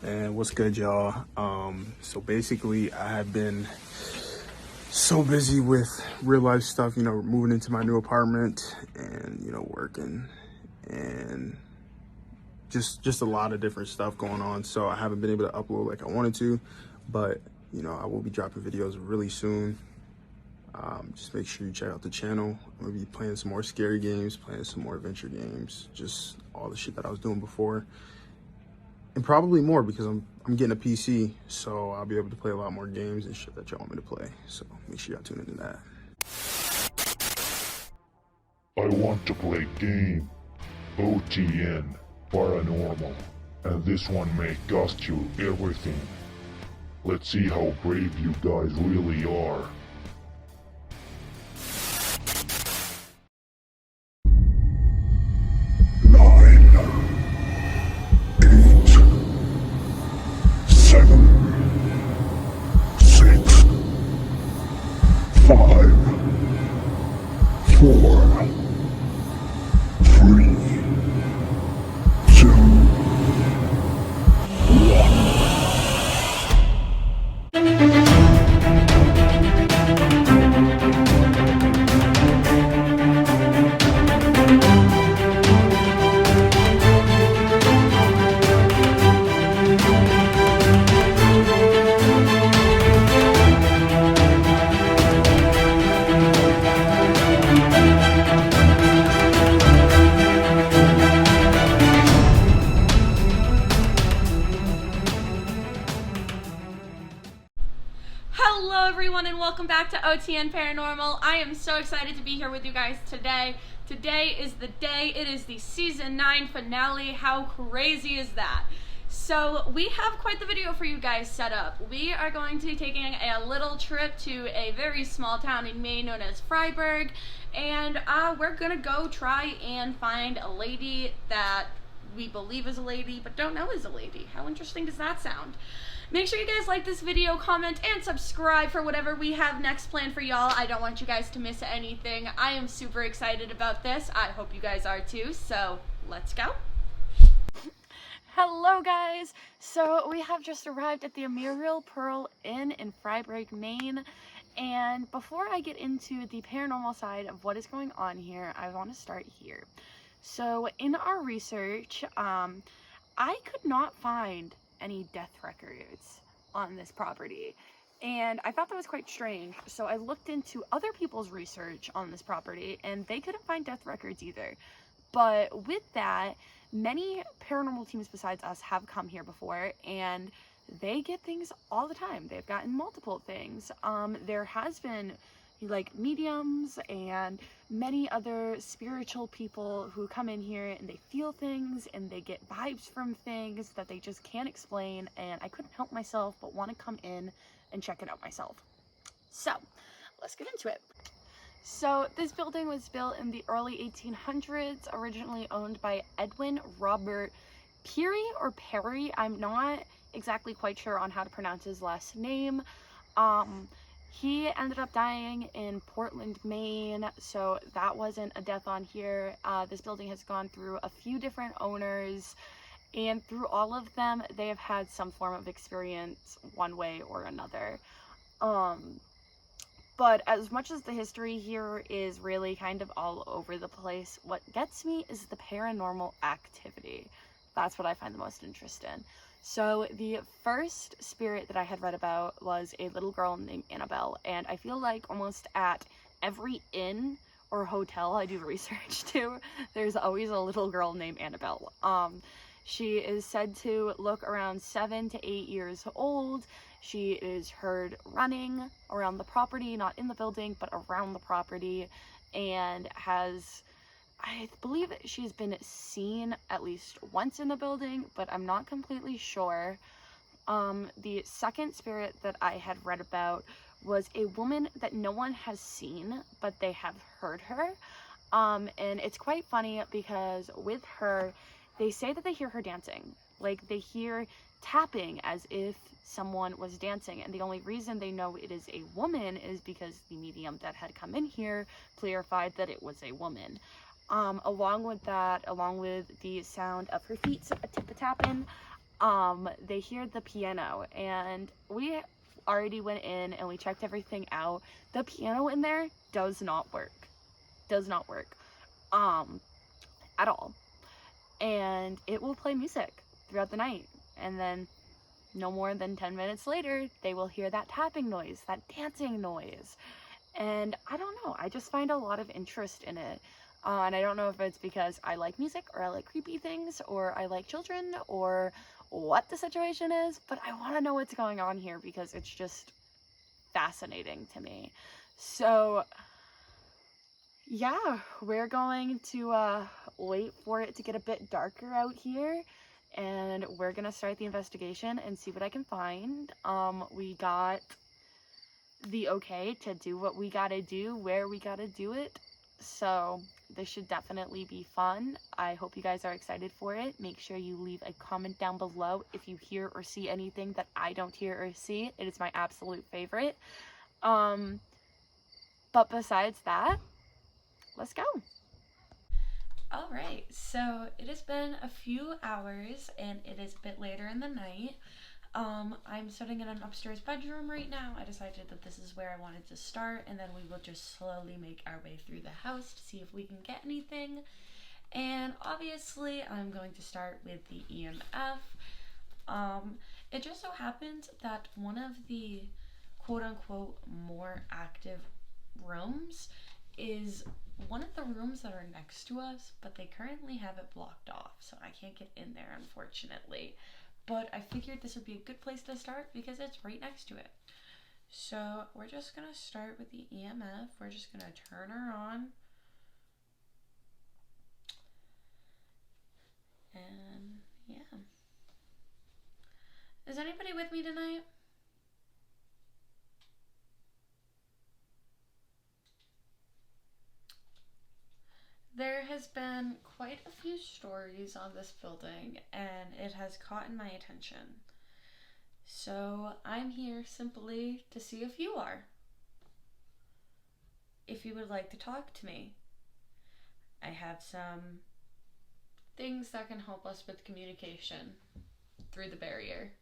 And what's good, y'all? So basically, I have been so busy with real life stuff, moving into my new apartment and, working and just a lot of different stuff going on. So I haven't been able to upload like I wanted to, but, I will be dropping videos really soon. Just make sure you check out the channel. I'm gonna be playing some more scary games, playing some more adventure games, just all the shit that I was doing before. And probably more because I'm getting a PC, so I'll be able to play a lot more games and shit that y'all want me to play. So make sure y'all tune into that. I want to play game OTN Paranormal, and this one may cost you everything. Let's see how brave you guys really are. Hello everyone and welcome back to OTN Paranormal. I am so excited to be here with you guys today. Today is the day. It is the season 9 finale. How crazy is that? So we have quite the video for you guys set up. We are going to be taking a little trip to a very small town in Maine known as Freiburg, and we're gonna go try and find a lady that we believe is a lady but don't know is a lady. How interesting does that sound? Make sure you guys like this video, comment, and subscribe for whatever we have next planned for y'all. I don't want you guys to miss anything. I am super excited about this. I hope you guys are too, so let's go. Hello guys! So we have just arrived at the Emerald Pearl Inn in Freiburg, Maine. And before I get into the paranormal side of what is going on here, I want to start here. So in our research, I could not find any death records on this property, and I thought that was quite strange. So I looked into other people's research on this property and they couldn't find death records either. But with that, many paranormal teams besides us have come here before and they get things all the time. They've gotten multiple things. There has been like mediums and many other spiritual people who come in here and they feel things and they get vibes from things that they just can't explain, and I couldn't help myself but want to come in and check it out myself. So let's get into it. So this building was built in the early 1800s, originally owned by Edwin Robert Peary or Perry. I'm not exactly quite sure on how to pronounce his last name. He ended up dying in Portland, Maine, so that wasn't a death on here. This building has gone through a few different owners, and through all of them, they have had some form of experience one way or another. But as much as the history here is really kind of all over the place, what gets me is the paranormal activity. That's what I find the most interest in. So the first spirit that I had read about was a little girl named Annabelle, and I feel like almost at every inn or hotel I do research to, there's always a little girl named Annabelle. She is said to look around 7 to 8 years old. She is heard running around the property, not in the building, but around the property, and I believe that she's been seen at least once in the building, but I'm not completely sure. The second spirit that I had read about was a woman that no one has seen, but they have heard her. And it's quite funny because with her, they say that they hear her dancing. Like, they hear tapping as if someone was dancing, and the only reason they know it is a woman is because the medium that had come in here clarified that it was a woman. Along with that, along with the sound of her feet tip-a-tapping, they hear the piano, and we already went in and we checked everything out. The piano in there does not work. Does not work. At all. And it will play music throughout the night. And then no more than 10 minutes later, they will hear that tapping noise, that dancing noise. And I don't know, I just find a lot of interest in it. And I don't know if it's because I like music, or I like creepy things, or I like children, or what the situation is, but I want to know what's going on here because it's just fascinating to me. So yeah, we're going to wait for it to get a bit darker out here, and we're gonna start the investigation and see what I can find. We got the okay to do what we gotta do, where we gotta do it, so this should definitely be fun. I hope you guys are excited for it. Make sure you leave a comment down below if you hear or see anything that I don't hear or see. It is my absolute favorite. But besides that, let's go. All right, so it has been a few hours and it is a bit later in the night. I'm sitting in an upstairs bedroom right now. I decided that this is where I wanted to start, and then we will just slowly make our way through the house to see if we can get anything. And obviously I'm going to start with the EMF. It just so happens that one of the quote-unquote more active rooms is one of the rooms that are next to us, but they currently have it blocked off, so I can't get in there, unfortunately. But I figured this would be a good place to start because it's right next to it. So we're just gonna start with the EMF. We're just gonna turn her on. And yeah. Is anybody with me tonight? There has been quite a few stories on this building, and it has caught my attention. So I'm here simply to see if you are. If you would like to talk to me. I have some things that can help us with communication through the barrier.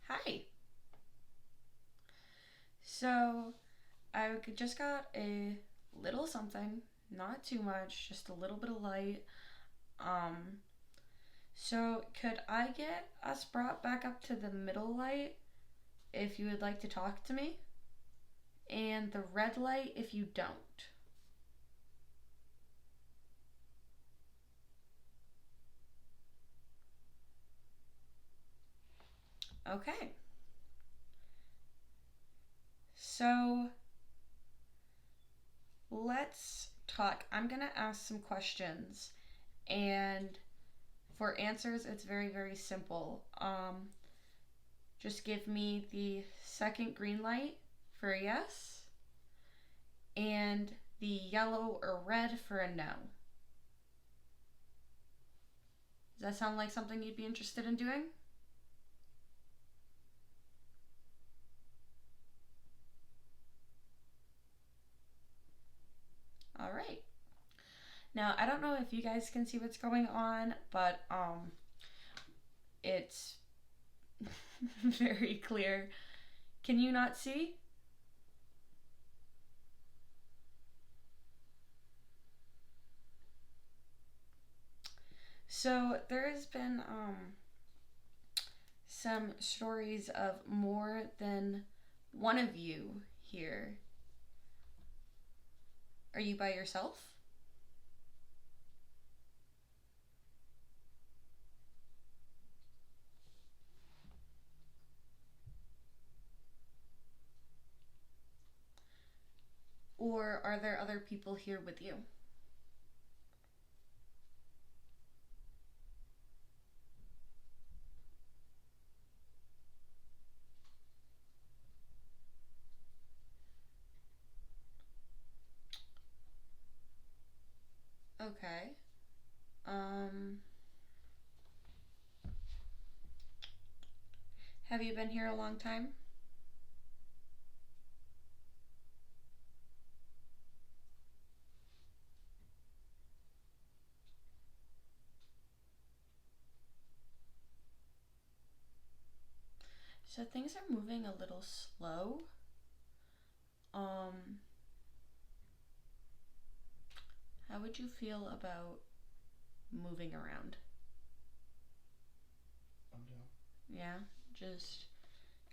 Hi. So I just got a little something, not too much, just a little bit of light. So could I get us brought back up to the middle light if you would like to talk to me? And the red light if you don't. Okay. So let's talk. I'm gonna ask some questions, and for answers it's very, very simple. Just give me the second green light for a yes, and the yellow or red for a no. Does that sound like something you'd be interested in doing? All right. Now, I don't know if you guys can see what's going on, but it's very clear. Can you not see? So there has been some stories of more than one of you here. Are you by yourself? Or are there other people here with you? Okay. Have you been here a long time? So things are moving a little slow. How would you feel about moving around? I'm down. Yeah, just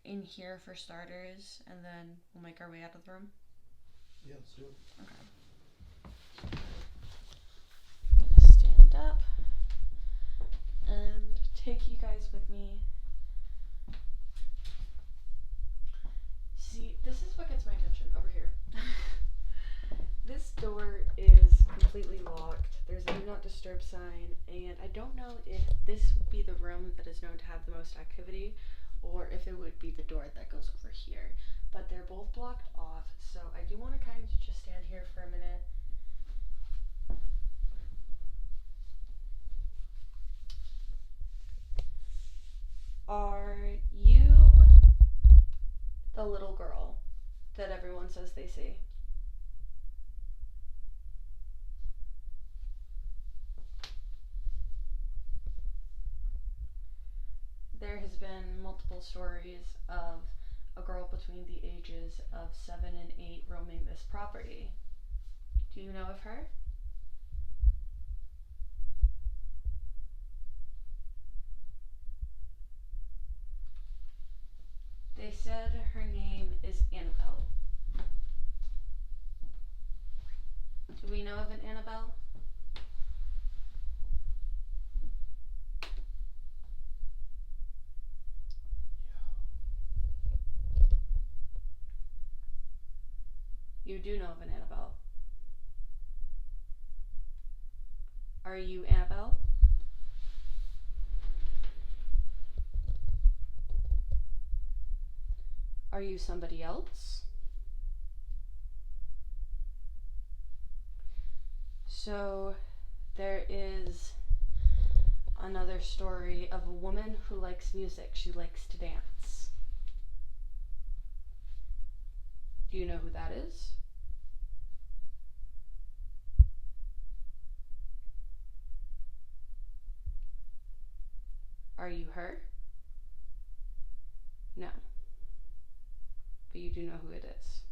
in here for starters, and then we'll make our way out of the room. Yeah, let's do it. Okay. I'm gonna stand up and take you guys with me. See, this is what gets my attention over here. This door is completely locked. There's a do not disturb sign, and I don't know if this would be the room that is known to have the most activity, or if it would be the door that goes over here. But they're both blocked off, so I do want to kind of just stand here for a minute. Are you the little girl that everyone says they see? There has been multiple stories of a girl between the ages of 7 and 8 roaming this property. Do you know of her? They said her name is Annabelle. Do we know of an Annabelle? You do know of an Annabelle. Are you Annabelle? Are you somebody else? So there is another story of a woman who likes music. She likes to dance. Do you know who that is? Are you her? No. But you do know who it is.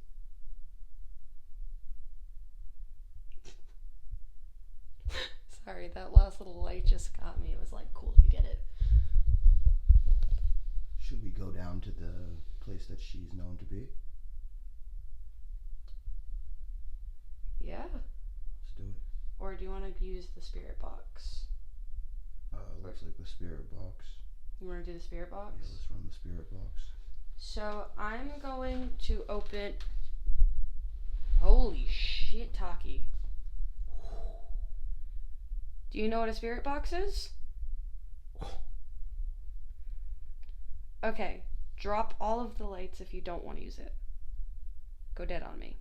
Sorry, that last little light just got me. It was like, cool, you get it. Should we go down to the place that she's known to be? Yeah. Let's do it. Or do you want to use the spirit box? Looks like the spirit box. You want to do the spirit box? Yeah, let's run the spirit box. So I'm going to open. Holy shit, Taki. Do you know what a spirit box is? Okay, drop all of the lights if you don't want to use it. Go dead on me.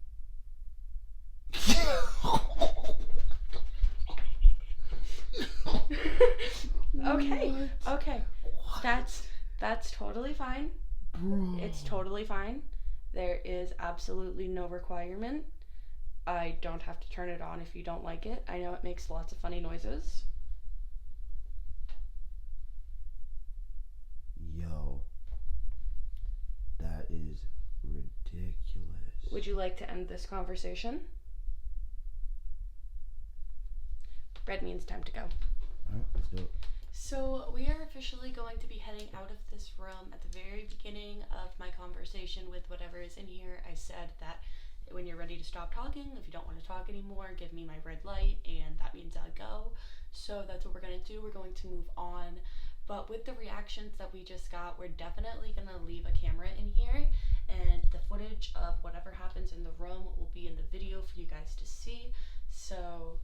Okay, What? okay. What? That's totally fine. Bro. It's totally fine. There is absolutely no requirement. I don't have to turn it on if you don't like it. I know it makes lots of funny noises. Yo. That is ridiculous. Would you like to end this conversation? Red means time to go. Alright, let's do it. So we are officially going to be heading out of this room. At the very beginning of my conversation with whatever is in here, I said that when you're ready to stop talking, if you don't want to talk anymore, give me my red light, and that means I'll go. So that's what we're going to do. We're going to move on. But with the reactions that we just got, we're definitely going to leave a camera in here, and the footage of whatever happens in the room will be in the video for you guys to see. So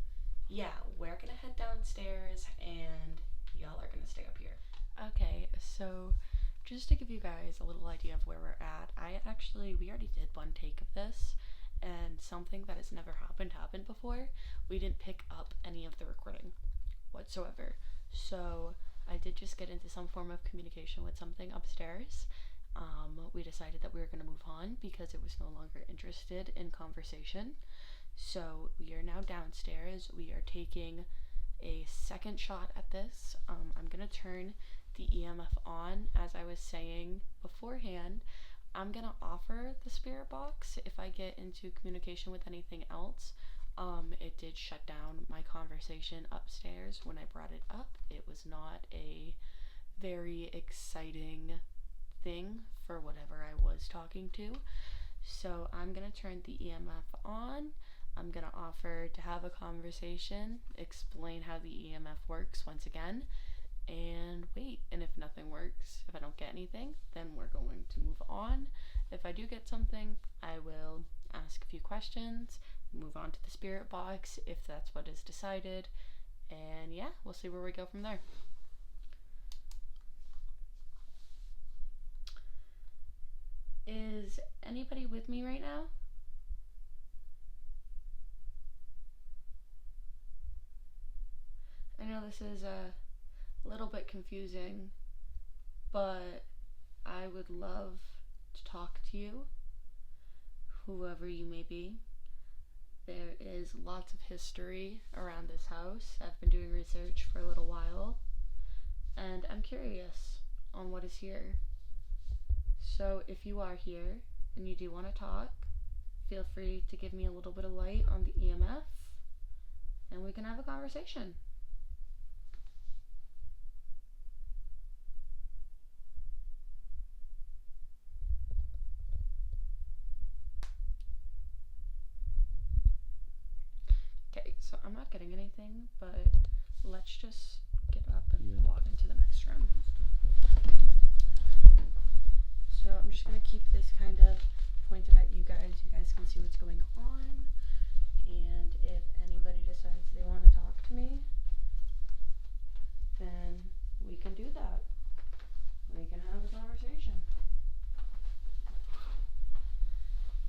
yeah, we're going to head downstairs, and y'all are gonna stay up here. Okay, so just to give you guys a little idea of where we're at, we already did one take of this, and something that has never happened before. We didn't pick up any of the recording whatsoever. So I did just get into some form of communication with something upstairs. We decided that we were going to move on because it was no longer interested in conversation. So we are now downstairs. We are taking a second shot at this. I'm going to turn the EMF on. As I was saying beforehand, I'm going to offer the spirit box if I get into communication with anything else. It did shut down my conversation upstairs when I brought it up. It was not a very exciting thing for whatever I was talking to. So I'm going to turn the EMF on. I'm going to offer to have a conversation, explain how the EMF works once again, and wait. And if nothing works, if I don't get anything, then we're going to move on. If I do get something, I will ask a few questions, move on to the spirit box if that's what is decided, and yeah, we'll see where we go from there. Is anybody with me right now? I know this is a little bit confusing, but I would love to talk to you, whoever you may be. There is lots of history around this house. I've been doing research for a little while, and I'm curious on what is here. So if you are here and you do want to talk, feel free to give me a little bit of light on the EMF, and we can have a conversation. Okay, so I'm not getting anything, but let's just get up and walk into the next room. So I'm just going to keep this kind of pointed at you guys. You guys can see what's going on. And if anybody decides they want to talk to me, then we can do that. We can have a conversation.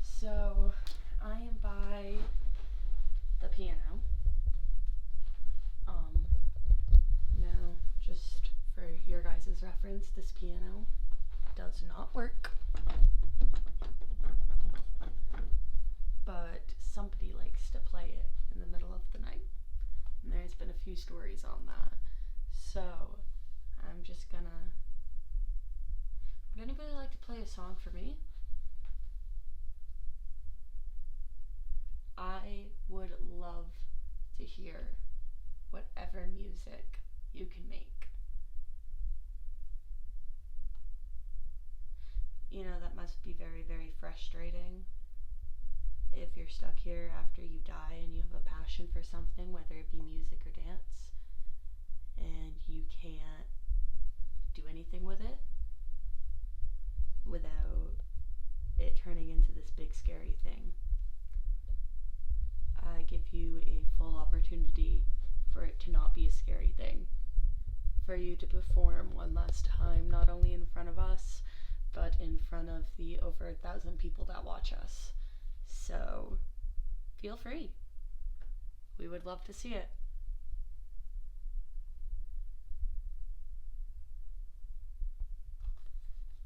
So I am by the piano. Now, just for your guys' reference, this piano does not work, but somebody likes to play it in the middle of the night, and there's been a few stories on that. So I'm just gonna, would anybody like to play a song for me? I would love to hear whatever music you can make. You know, that must be very, very frustrating if you're stuck here after you die and you have a passion for something, whether it be music or dance, and you can't do anything with it without it turning into this big scary thing. I give you a full opportunity for it to not be a scary thing, for you to perform one last time, not only in front of us, but in front of the over 1,000 people that watch us. So feel free. We would love to see it.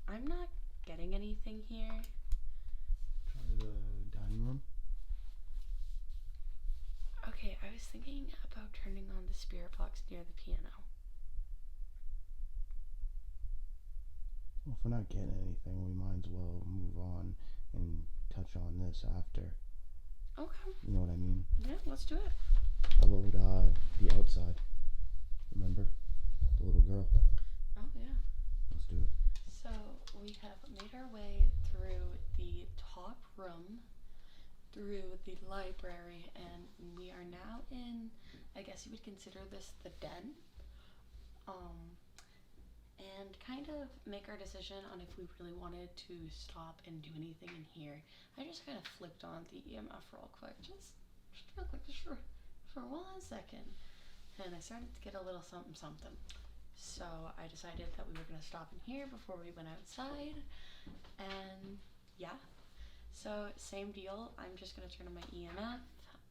I'm not getting anything here. Try the dining room. Okay, I was thinking about turning on the spirit box near the piano. Well, if we're not getting anything, we might as well move on and touch on this after. Okay. You know what I mean? Yeah, let's do it. How about the outside? Remember? The little girl. Oh, yeah. Let's do it. So we have made our way through the top room, through the library, and we are now in, I guess you would consider this the den. And kind of make our decision on if we really wanted to stop and do anything in here. I just kind of flipped on the EMF real quick, just real quick, just for 1 second, and I started to get a little something. So I decided that we were going to stop in here before we went outside, and yeah. So same deal, I'm just going to turn on my EMF.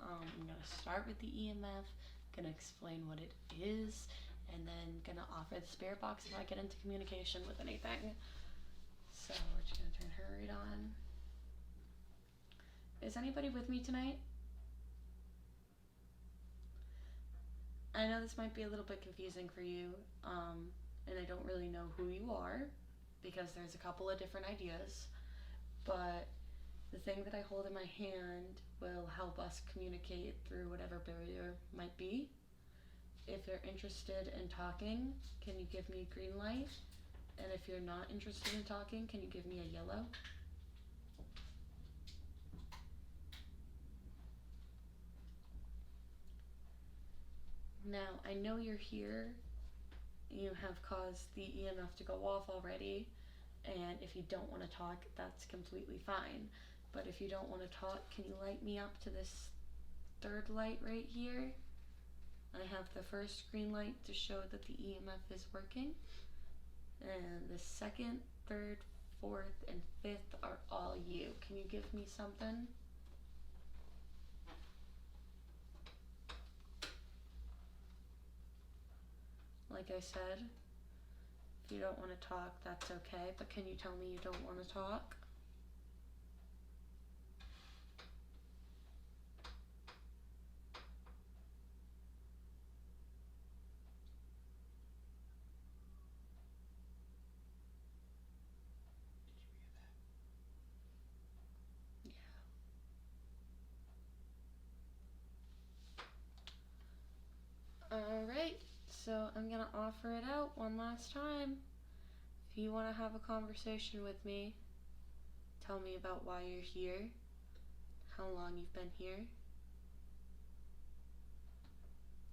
I'm going to start with the EMF, going to explain what it is, and then gonna offer the spirit box if I get into communication with anything. So we're just gonna turn her right on. Is anybody with me tonight? I know this might be a little bit confusing for you, and I don't really know who you are because there's a couple of different ideas, but the thing that I hold in my hand will help us communicate through whatever barrier might be. If you're interested in talking, can you give me a green light? And if you're not interested in talking, can you give me a yellow? Now, I know you're here. You have caused the EMF to go off already, and if you don't want to talk, that's completely fine. But if you don't want to talk, can you light me up to this third light right here? I have the first green light to show that the EMF is working, and the second, third, fourth, and fifth are all you. Can you give me something? Like I said, if you don't want to talk, that's okay, but can you tell me you don't want to talk? Yeah. Alright, so I'm gonna offer it out one last time. If you want to have a conversation with me, tell me about why you're here, how long you've been here.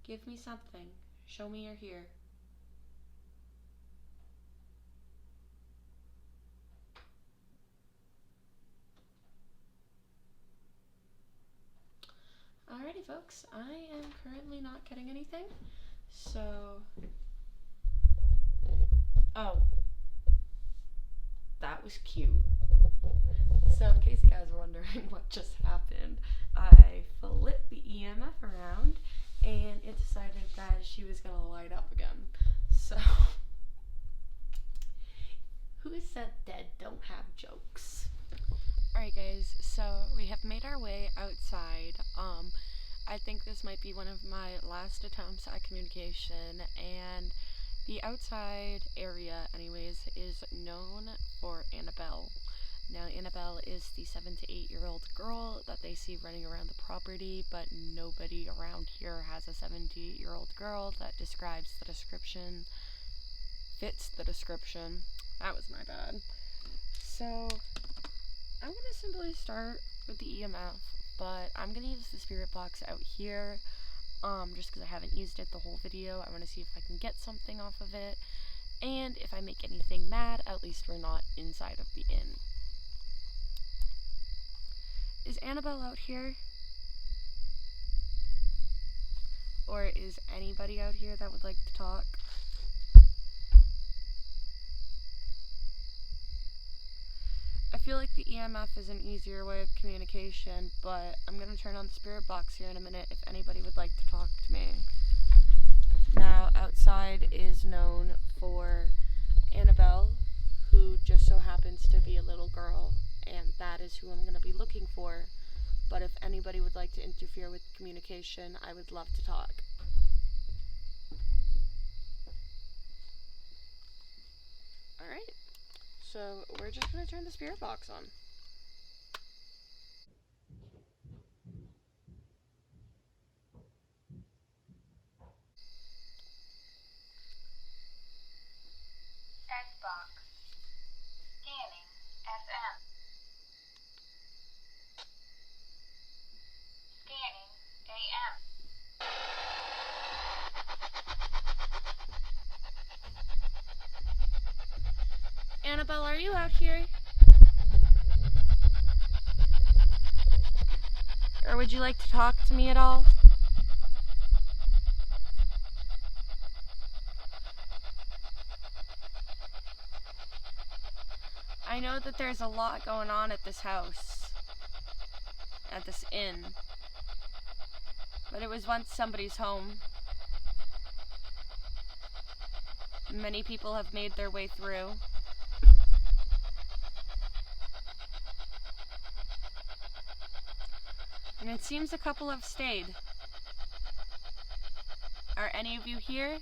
Give me something. Show me you're here. Alrighty folks, I am currently not getting anything, so... Oh. That was cute. So in case you guys were wondering what just happened, I flipped the EMF around and it decided that she was gonna light up again. So, who said dead don't have jokes? Alright guys, so we have made our way outside. I think this might be one of my last attempts at communication, and the outside area anyways is known for Annabelle. Now Annabelle is the 7 to 8 year old girl that they see running around the property, but nobody around here has a 7 to 8 year old girl that describes the description, fits the description. That was my bad. So I'm gonna simply start with the EMF, but I'm gonna use the spirit box out here, just because I haven't used it the whole video. I want to see if I can get something off of it, and if I make anything mad, at least we're not inside of the inn. Is Annabelle out here? Or is anybody out here that would like to talk? I feel like the EMF is an easier way of communication, but I'm going to turn on the spirit box here in a minute if anybody would like to talk to me. Now, outside is known for Annabelle, who just so happens to be a little girl, and that is who I'm going to be looking for. But if anybody would like to interfere with communication, I would love to talk. Alright. So, we're just going to turn the spirit box on. Xbox. Scanning. FM. Scanning. AM. Annabelle, are you out here? Or would you like to talk to me at all? I know that there's a lot going on at this house, at this inn, but it was once somebody's home. Many people have made their way through. And it seems a couple have stayed. Are any of you here?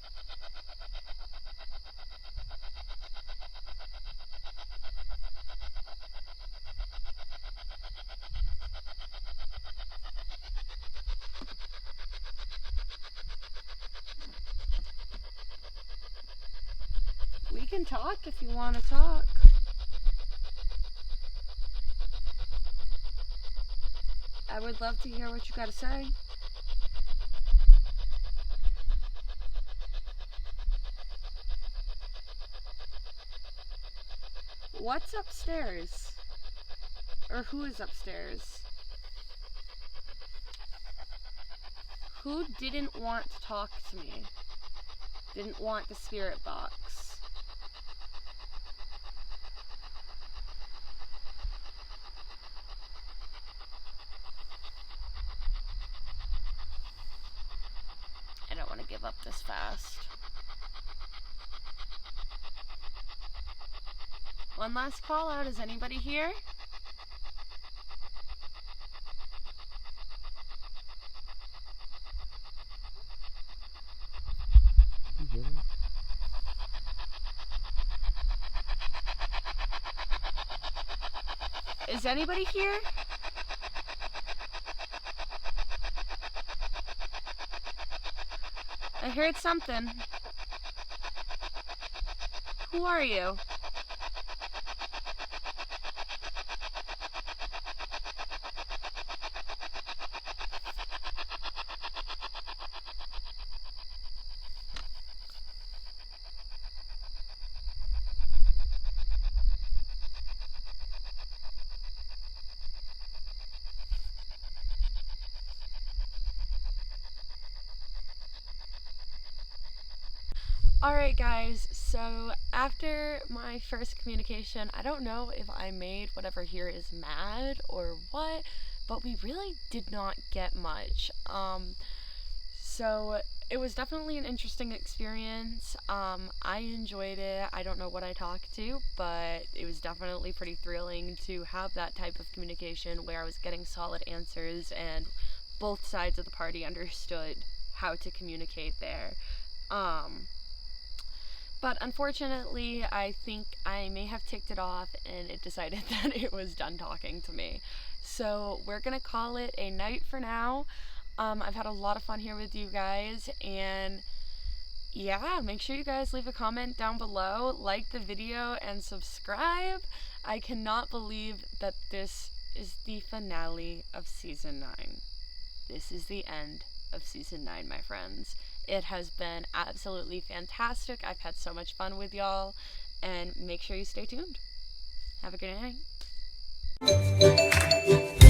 We can talk if you want to talk. I would love to hear what you got to say. What's upstairs? Or who is upstairs? Who didn't want to talk to me? Didn't want the spirit box? I don't want to give up this fast. One last call out. Is anybody here? Is anybody here? I heard something. Who are you? Alright guys, so after my first communication, I don't know if I made whatever here is mad or what, but we really did not get much. So it was definitely an interesting experience. I enjoyed it. I don't know what I talked to, but it was definitely pretty thrilling to have that type of communication where I was getting solid answers and both sides of the party understood how to communicate there. But unfortunately, I think I may have ticked it off and it decided that it was done talking to me. So we're gonna call it a night for now. I've had a lot of fun here with you guys, and yeah, make sure you guys leave a comment down below, like the video, and subscribe. I cannot believe that this is the finale of Season 9. This is the end of Season 9, my friends. It has been absolutely fantastic. I've had so much fun with y'all, and make sure you stay tuned. Have a good night.